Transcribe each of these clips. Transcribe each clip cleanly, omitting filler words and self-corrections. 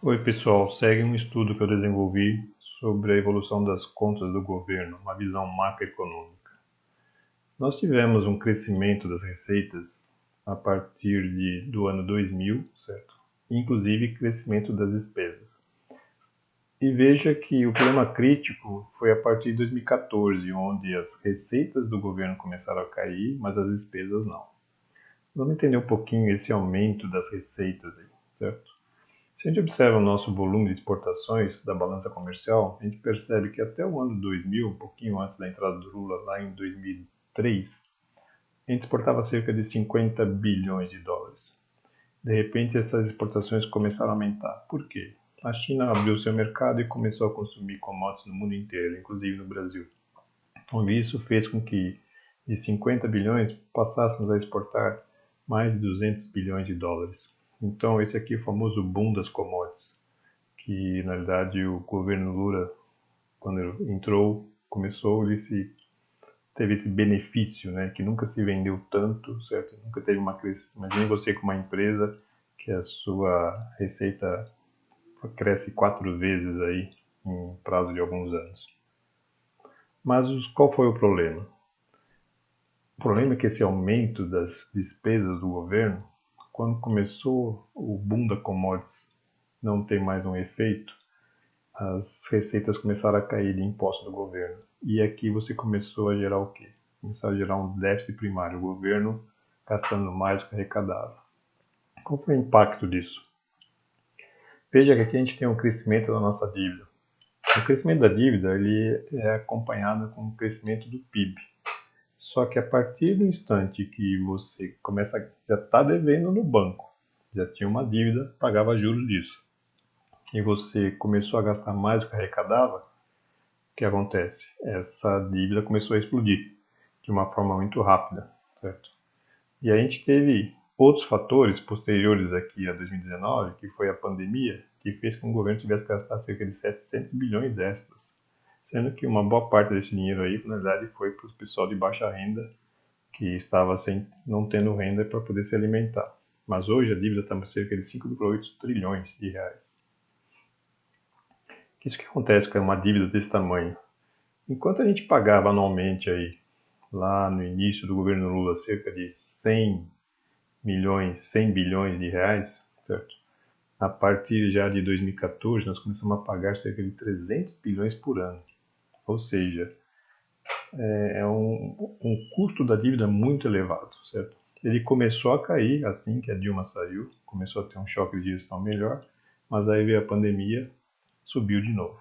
Oi, pessoal. Segue um estudo que eu desenvolvi sobre a evolução das contas do governo, uma visão macroeconômica. Nós tivemos um crescimento das receitas a partir do ano 2000, certo? Inclusive crescimento das despesas. E veja que o problema crítico foi a partir de 2014, onde as receitas do governo começaram a cair, mas as despesas não. Vamos entender um pouquinho esse aumento das receitas aí, certo? Se a gente observa o nosso volume de exportações da balança comercial, a gente percebe que até o ano 2000, um pouquinho antes da entrada do Lula, lá em 2003, a gente exportava cerca de 50 bilhões de dólares. De repente, essas exportações começaram a aumentar. Por quê? A China abriu seu mercado e começou a consumir commodities no mundo inteiro, inclusive no Brasil. Então, isso fez com que de 50 bilhões passássemos a exportar mais de 200 bilhões de dólares. Então, esse aqui é o famoso boom das commodities, que na verdade o governo Lula, quando ele entrou, teve esse benefício, né, que nunca se vendeu tanto, certo? Nunca teve uma crescimento. Imagine você com uma empresa que a sua receita cresce 4 vezes aí em prazo de alguns anos. Mas qual foi o problema? O problema é que esse aumento das despesas do governo, quando começou o boom da commodities não ter mais um efeito, as receitas começaram a cair de impostos do governo. E aqui você começou a gerar o quê? Começou a gerar um déficit primário, o governo gastando mais do que arrecadava. Qual foi o impacto disso? Veja que aqui a gente tem um crescimento da nossa dívida. O crescimento da dívida ele é acompanhado com o crescimento do PIB. Só que a partir do instante que você já está devendo no banco, já tinha uma dívida, pagava juros disso, e você começou a gastar mais do que arrecadava, o que acontece? Essa dívida começou a explodir de uma forma muito rápida, certo? E a gente teve outros fatores posteriores aqui a 2019, que foi a pandemia, que fez com que o governo tivesse que gastar cerca de 700 bilhões extras, sendo que uma boa parte desse dinheiro aí, na verdade, foi para o pessoal de baixa renda, que estava não tendo renda para poder se alimentar. Mas hoje a dívida está cerca de 5,8 trilhões de reais. Isso que acontece com uma dívida desse tamanho? Enquanto a gente pagava anualmente aí, lá no início do governo Lula, cerca de 100 bilhões de reais, certo? A partir já de 2014, nós começamos a pagar cerca de 300 bilhões por ano. Ou seja, é um custo da dívida muito elevado, certo? Ele começou a cair assim que a Dilma saiu, começou a ter um choque de gestão melhor, mas aí veio a pandemia, subiu de novo.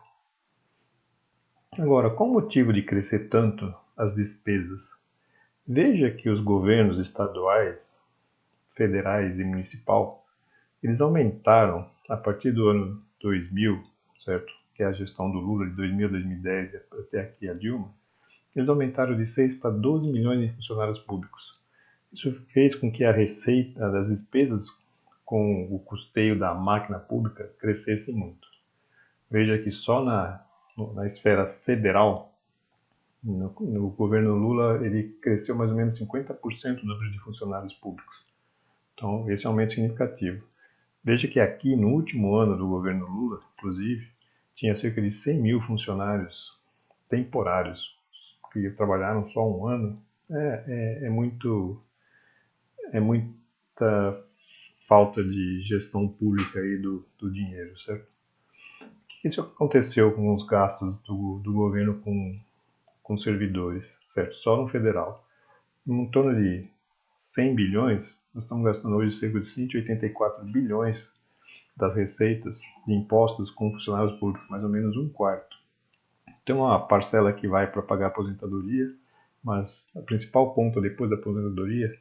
Agora, qual o motivo de crescer tanto as despesas? Veja que os governos estaduais, federais e municipal, eles aumentaram a partir do ano 2000, certo? Que é a gestão do Lula de 2000 a 2010 até aqui a Dilma, eles aumentaram de 6 para 12 milhões de funcionários públicos. Isso fez com que a receita das despesas com o custeio da máquina pública crescesse muito. Veja que só na esfera federal, no governo Lula, ele cresceu mais ou menos 50% o número de funcionários públicos. Então, esse é um aumento significativo. Veja que aqui, no último ano do governo Lula, inclusive, tinha cerca de 100 mil funcionários temporários que trabalharam só um ano. É muita falta de gestão pública aí do dinheiro, certo? O que isso aconteceu com os gastos do governo com servidores, certo? Só no federal. Em torno de 100 bilhões, nós estamos gastando hoje cerca de 184 bilhões das receitas de impostos com funcionários públicos, mais ou menos um quarto. Tem uma parcela que vai para pagar a aposentadoria, mas a principal ponta depois da aposentadoria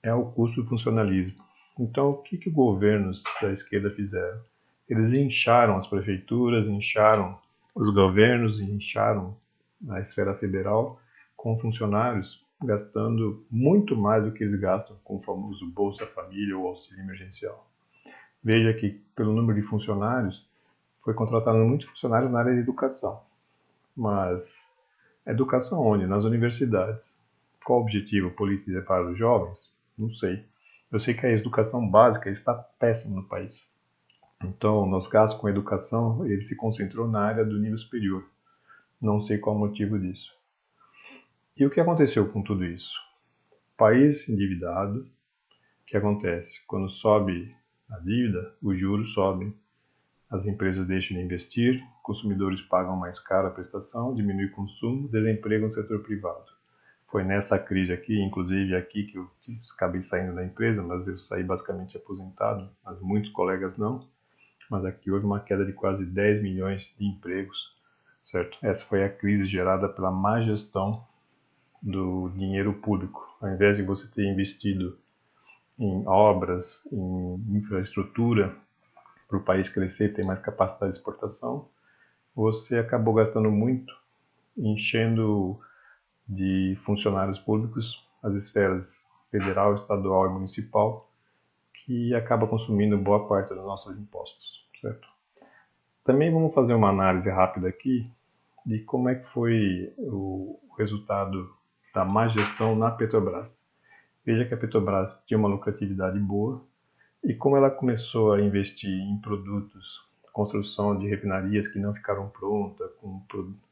é o custo do funcionalismo. Então, o que os governos da esquerda fizeram? Eles incharam as prefeituras, incharam os governos, incharam a esfera federal com funcionários, gastando muito mais do que eles gastam com o famoso Bolsa Família ou auxílio emergencial. Veja que, pelo número de funcionários, foi contratado muitos funcionários na área de educação. Mas educação onde? Nas universidades. Qual o objetivo político para os jovens? Não sei. Eu sei que a educação básica está péssima no país. Então, nos gastos com educação, ele se concentrou na área do nível superior. Não sei qual o motivo disso. E o que aconteceu com tudo isso? País endividado, o que acontece? Quando sobe a dívida, os juros sobem, as empresas deixam de investir, consumidores pagam mais caro a prestação, diminui o consumo, desemprego no setor privado. Foi nessa crise aqui, inclusive aqui que eu acabei saindo da empresa, mas eu saí basicamente aposentado, mas muitos colegas não. Mas aqui houve uma queda de quase 10 milhões de empregos, certo? Essa foi a crise gerada pela má gestão do dinheiro público. Ao invés de você ter investido em obras, em infraestrutura, para o país crescer e ter mais capacidade de exportação, você acabou gastando muito, enchendo de funcionários públicos as esferas federal, estadual e municipal, que acaba consumindo boa parte dos nossos impostos, certo? Também vamos fazer uma análise rápida aqui de como é que foi o resultado da má gestão na Petrobras. Veja que a Petrobras tinha uma lucratividade boa e como ela começou a investir em produtos, construção de refinarias que não ficaram prontas,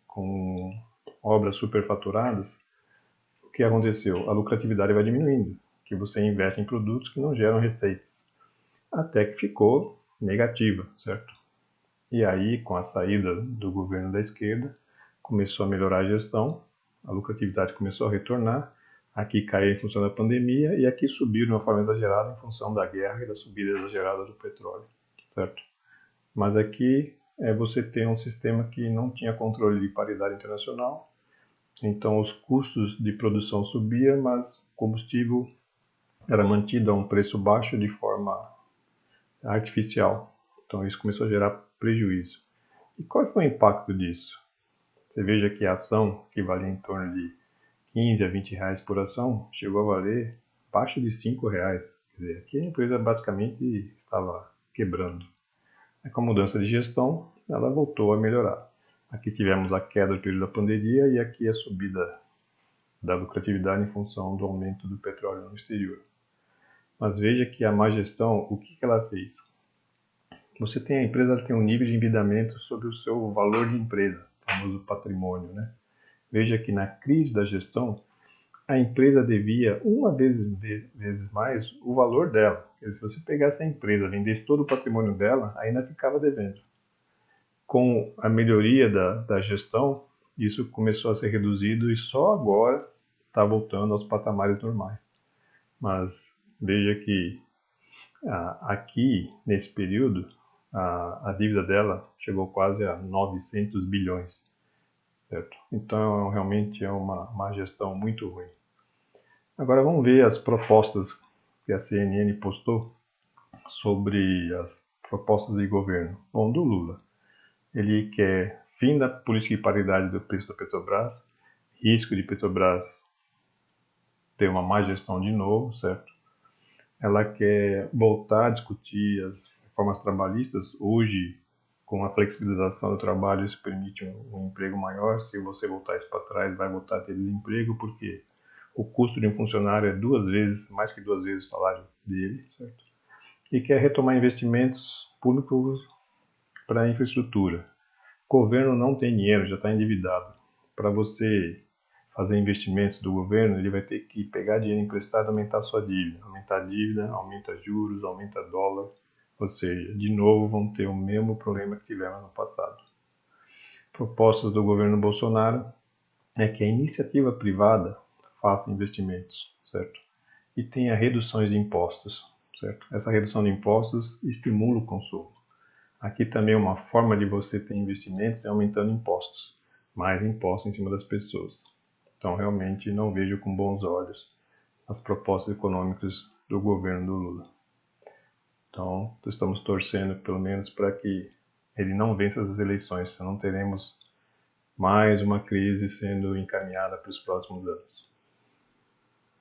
com obras superfaturadas, o que aconteceu? A lucratividade vai diminuindo, que você investe em produtos que não geram receitas, até que ficou negativa, certo? E aí, com a saída do governo da esquerda, começou a melhorar a gestão, a lucratividade começou a retornar, aqui caiu em função da pandemia e aqui subiu de uma forma exagerada em função da guerra e da subida exagerada do petróleo, certo? Mas aqui você tem um sistema que não tinha controle de paridade internacional, então os custos de produção subiam, mas o combustível era mantido a um preço baixo de forma artificial. Então isso começou a gerar prejuízo. E qual foi o impacto disso? Você veja que a ação, que valia em torno de 15 a 20 reais por ação, chegou a valer abaixo de 5 reais. Quer dizer, aqui a empresa basicamente estava quebrando. Com a mudança de gestão, ela voltou a melhorar. Aqui tivemos a queda do período da pandemia e aqui a subida da lucratividade em função do aumento do petróleo no exterior. Mas veja que a má gestão, o que ela fez? Você tem a empresa, ela tem um nível de endividamento sobre o seu valor de empresa, o famoso patrimônio, né? Veja que na crise da gestão, a empresa devia uma vezes mais o valor dela. Quer dizer, se você pegasse a empresa, vendesse todo o patrimônio dela, ainda ficava devendo. Com a melhoria da gestão, isso começou a ser reduzido e só agora está voltando aos patamares normais. Mas veja que aqui, nesse período, a dívida dela chegou quase a 900 bilhões, certo? Então, realmente é uma gestão muito ruim. Agora, vamos ver as propostas que a CNN postou sobre as propostas de governo. Bom, do Lula. Ele quer fim da política de paridade do preço da Petrobras, risco de Petrobras ter uma má gestão de novo, certo? Ela quer voltar a discutir as reformas trabalhistas. Hoje, com a flexibilização do trabalho, isso permite um emprego maior. Se você voltar isso para trás, vai voltar a ter desemprego, porque o custo de um funcionário é mais que duas vezes o salário dele, certo? E quer retomar investimentos públicos para a infraestrutura. O governo não tem dinheiro, já está endividado. Para você fazer investimentos do governo, ele vai ter que pegar dinheiro emprestado e aumentar sua dívida. Aumentar a dívida, aumenta juros, aumenta dólar. Ou seja, de novo vão ter o mesmo problema que tivemos no passado. Propostas do governo Bolsonaro é que a iniciativa privada faça investimentos, certo? E tenha reduções de impostos, certo? Essa redução de impostos estimula o consumo. Aqui também uma forma de você ter investimentos é aumentando impostos, mais impostos em cima das pessoas. Então realmente não vejo com bons olhos as propostas econômicas do governo do Lula. Então estamos torcendo pelo menos para que ele não vença as eleições, senão teremos mais uma crise sendo encaminhada para os próximos anos.